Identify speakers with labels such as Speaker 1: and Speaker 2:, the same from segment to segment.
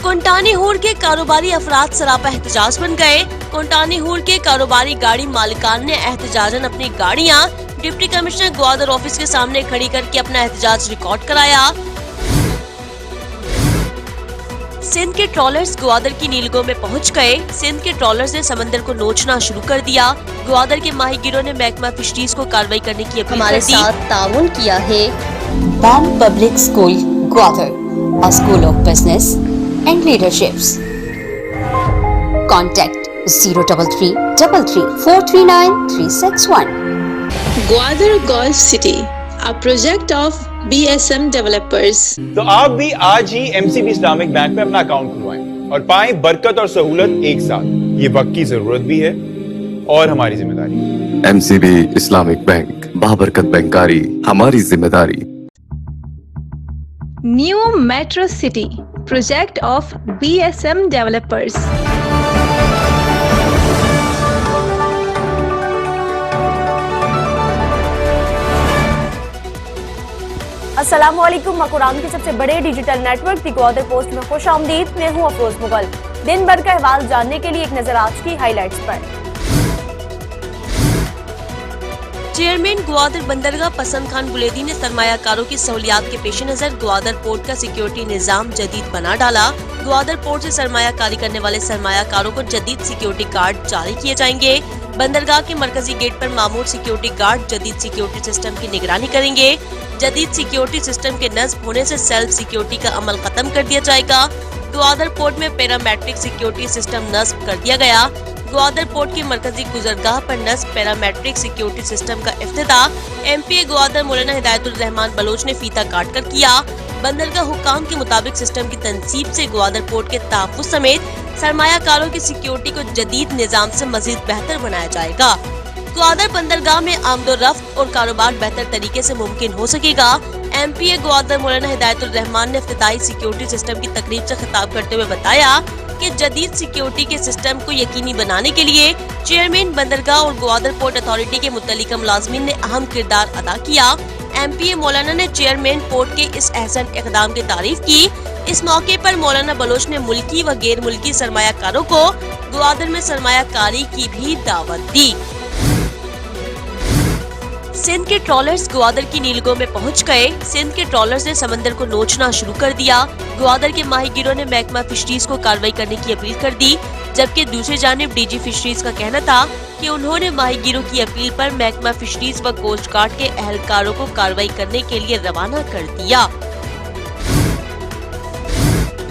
Speaker 1: कोंटानी हूर के कारोबारी अफराद सरापा एहतजाज बन गए। कोंटानी हूर के कारोबारी गाड़ी मालिकान ने एहतजाजन अपनी गाड़ियां डिप्टी कमिश्नर ग्वादर ऑफिस के सामने खड़ी करके अपना एहतजाज रिकॉर्ड कराया। सिंध के ट्रॉलर्स ग्वादर की नीलगो में पहुंच गए। सिंध के ट्रॉलर्स ने समंदर को नोचना शुरू कर दिया। ग्वादर के माहीगीरों ने महकमा फिशरीज को कार्रवाई करने की अपील
Speaker 2: हमारे
Speaker 1: कर दी।
Speaker 2: साथ ताउन किया है ban public school Gwadar, a school of business and leaderships. Contact 03333439361.
Speaker 3: Gwadar Golf City, a project of BSM developers.
Speaker 4: तो आप भी आज ही MCB इस्लामिक बैंक में अपना अकाउंट खुलवाएं और पाएं बरकत और सहूलत एक साथ। ये वक्त की जरूरत भी है और हमारी जिम्मेदारी।
Speaker 5: MCB इस्लामिक बैंक, बाबरकत बैंकारी हमारी जिम्मेदारी।
Speaker 3: New Metro City, project of BSM developers.
Speaker 6: अस्सलामुअलैकुम। मकुरान के सबसे बड़े डिजिटल नेटवर्क दी ग्वादर पोस्ट में खुश आमदीद। मैं हूँ अफरोज मुगल। दिन भर का अहवाल जानने के लिए एक नजर आज की हाईलाइट्स पर।
Speaker 1: चेयरमैन ग्वादर बंदरगाह पसंद खान बुलेदी ने सरमायाकारों की सहूलियात के पेश नजर ग्वादर पोर्ट का सिक्योरिटी निजाम जदीद बना डाला। ग्वादर पोर्ट से सरमायाकारी करने वाले सरमायाकारों को जदीद सिक्योरिटी गार्ड जारी किए जाएंगे। बंदरगाह के मरकजी गेट पर मामूर सिक्योरिटी गार्ड जदीद सिक्योरिटी सिस्टम की निगरानी करेंगे। जदीद सिक्योरिटी सिस्टम के नस्ब होने से सेल्फ सिक्योरिटी का अमल खत्म कर दिया जाएगा। ग्वादर पोर्ट में पैरामेट्रिक सिक्योरिटी सिस्टम नस्ब कर दिया गया। ग्वादर पोर्ट की मरकजी गुजरगाह पर नस्ब पैरामेट्रिक सिक्योरिटी सिस्टम का इफ्तिताह MPA ग्वादर मौलाना हिदायतुर रहमान बलोच ने फीता काट कर किया। बंदरगाह हुकाम के मुताबिक सिस्टम की तनसीब से ग्वादर पोर्ट के तहफ्फुज़ समेत सरमायाकारों की सिक्योरिटी को जदीद निजाम से मजीद बेहतर बनाया जाएगा। ग्वादर बंदरगाह में आमदोरफ्त और कारोबार बेहतर तरीके से मुमकिन हो सकेगा। MPA ग्वादर मौलाना हिदायतुर रहमान ने इफ्तिताई सिक्योरिटी सिस्टम की तकरीब से खिताब करते हुए बताया कि जदीद सिक्योरिटी के सिस्टम को यकीनी बनाने के लिए चेयरमैन बंदरगाह और ग्वादर पोर्ट अथॉरिटी के मुतल्लिका मुलाजमीन ने अहम किरदार अदा किया। MPA मौलाना ने चेयरमैन पोर्ट के इस अहसन इक़दाम की तारीफ की। इस मौके पर मौलाना बलोच ने मुल्की व गैर मुल्की सरमायाकारों को ग्वादर में सरमायाकारी की भी दावत दी। सिंध के ट्रॉलर्स ग्वादर की नीलगो में पहुंच गए। सिंध के ट्रॉलर्स ने समंदर को नोचना शुरू कर दिया। ग्वादर के माहीगीरों ने महकमा फिशरीज को कार्रवाई करने की अपील कर दी, जबकि दूसरी जानिब DG फिशरीज का कहना था कि उन्होंने माहीगीरों की अपील पर महकमा फिशरीज व कोस्ट गार्ड के अहलकारों को कार्रवाई करने के लिए रवाना कर दिया।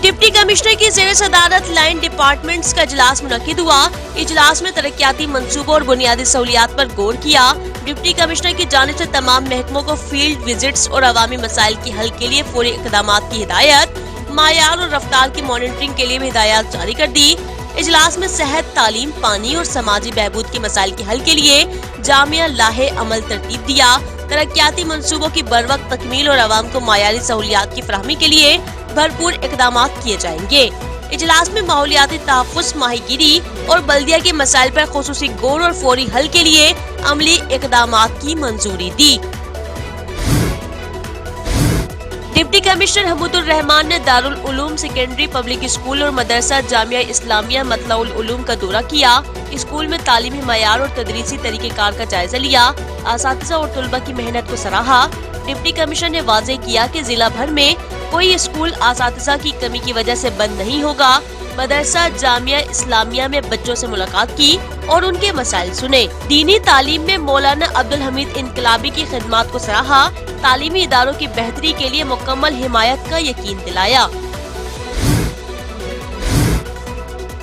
Speaker 1: डिप्टी कमिश्नर की ज़ेर सदारत लाइन डिपार्टमेंट्स का इजलास मुनक्किद हुआ। इजलास में तरक्याती मंसूबों और बुनियादी सहूलियात पर गौर किया। डिप्टी कमिश्नर की जानिब से तमाम महकमों को फील्ड विजिट्स और अवामी मसाइल की हल के लिए फौरी इक़दामात की हिदायत, मायार और रफ्तार की मॉनिटरिंग के लिए भी हिदायत जारी कर दी। इजलास में सेहत, तालीम, पानी और समाजी बहबूद के मसाइल के हल के लिए जामिया लाहे अमल तरतीब दिया। तरक्याती मंसूबों की बरवक्त तकमील और अवाम को मायारी सहूलियात की फराहमी के लिए भरपूर इक़दामात किए जाएंगे। इजलास में माहौलियाती तहफ़्फ़ुज़, माहीगीरी और बल्दिया के मसाइल पर ख़ुसूसी गौर और फौरी हल के लिए अमली इक़दामात की मंजूरी दी। डिप्टी कमिश्नर हमीदुर रहमान ने Darul Uloom secondary public school और मदरसा जामिया इस्लामिया मतलाउल उलूम का दौरा किया। स्कूल में तालीमी मयार और तदरीसी तरीक़ेकार का जायजा लिया। असातिज़ा और तुलबा की मेहनत को सराहा। डिप्टी कमिश्नर ने वाज़ेह किया कि जिला भर में कोई स्कूल असातिज़ा की कमी की वजह से बंद नहीं होगा। मदरसा जामिया इस्लामिया में बच्चों से मुलाकात की और उनके मसाइल सुने। दीनी तालीम में मौलाना अब्दुल हमीद इनकलाबी की खिदमात को सराहा। तालीमी इदारों की बेहतरी के लिए मुकम्मल हिमायत का यकीन दिलाया।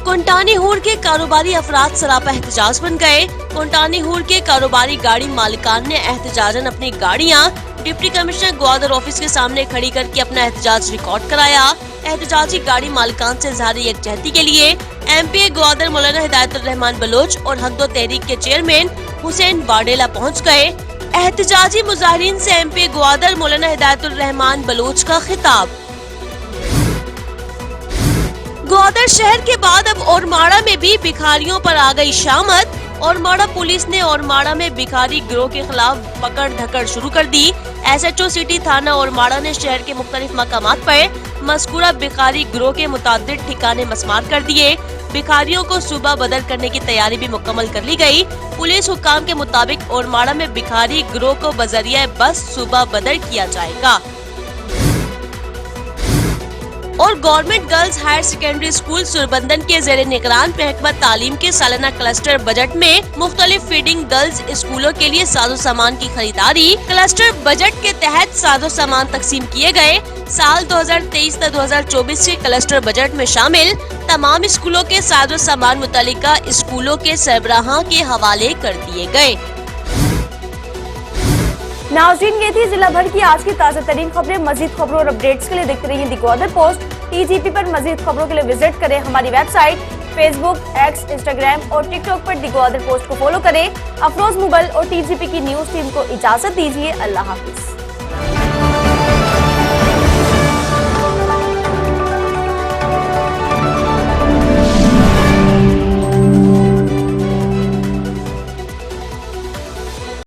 Speaker 1: कोंटानी हूर के कारोबारी अफराद सरापा एहतजाज बन गए। कोंटानी हूर के कारोबारी गाड़ी मालिकान ने एहतजाजन अपनी गाड़ियां डिप्टी कमिश्नर ग्वादर ऑफिस के सामने खड़ी करके अपना एहतजाज रिकॉर्ड कराया। एहतजाजी गाड़ी मालिकान से इज़हार यकजहती के लिए MPA ग्वादर मौलाना हिदायतुर रहमान बलोच और हद्दो तहरीक के चेयरमैन हुसैन वाडेला पहुंच गए। एहतजाजी मुजाहिरीन से MPA ग्वादर मौलाना हिदायतुर रहमान बलोच का खिताब। ग्वादर शहर के बाद अब ओरमाड़ा में भी भिखारियों पर आ गई शामत। ओरमाड़ा पुलिस ने ओरमाड़ा में भिखारी गिरोह के खिलाफ पकड़ धकड़ शुरू कर दी। SHO सिटी थाना ओरमाड़ा ने शहर के मुख्तलिफ मकामात पर मज़कूरा भिखारी गिरोह के मुतादिद ठिकाने मस्मार कर दिए। भिखारियों को सूबा बदल करने की तैयारी भी मुकम्मल कर ली गई। पुलिस हुक्काम के मुताबिक ओरमाड़ा में भिखारी गिरोह को बजरिया बस सूबा बदल किया जाएगा। और government girls higher secondary school Surbandan के ज़ेरे निगरान महकमा तालीम के सालाना क्लस्टर बजट में मुख्तलिफ फीडिंग गर्ल्स स्कूलों के लिए साजो सामान की खरीदारी। क्लस्टर बजट के तहत साजो सामान तकसीम किए गए। साल 2023 से 2024 के क्लस्टर बजट में शामिल तमाम स्कूलों के साजो सामान मुतल्लिका स्कूलों के सरबराह के हवाले कर दिए गए।
Speaker 6: नाज़रीन, ये थी जिला भर की आज की ताज़ा तरीन खबरें। मजीद खबरों और अपडेट्स के लिए देखते रहिए दी ग्वादर पोस्ट। TGP पर मजीद खबरों के लिए विजिट करें हमारी वेबसाइट, फेसबुक, एक्स, इंस्टाग्राम और टिकटॉक पर दी ग्वादर पोस्ट को फॉलो करें। अफरोज मुगल और TGP की न्यूज टीम को इजाजत दीजिए। अल्लाह हाफिज।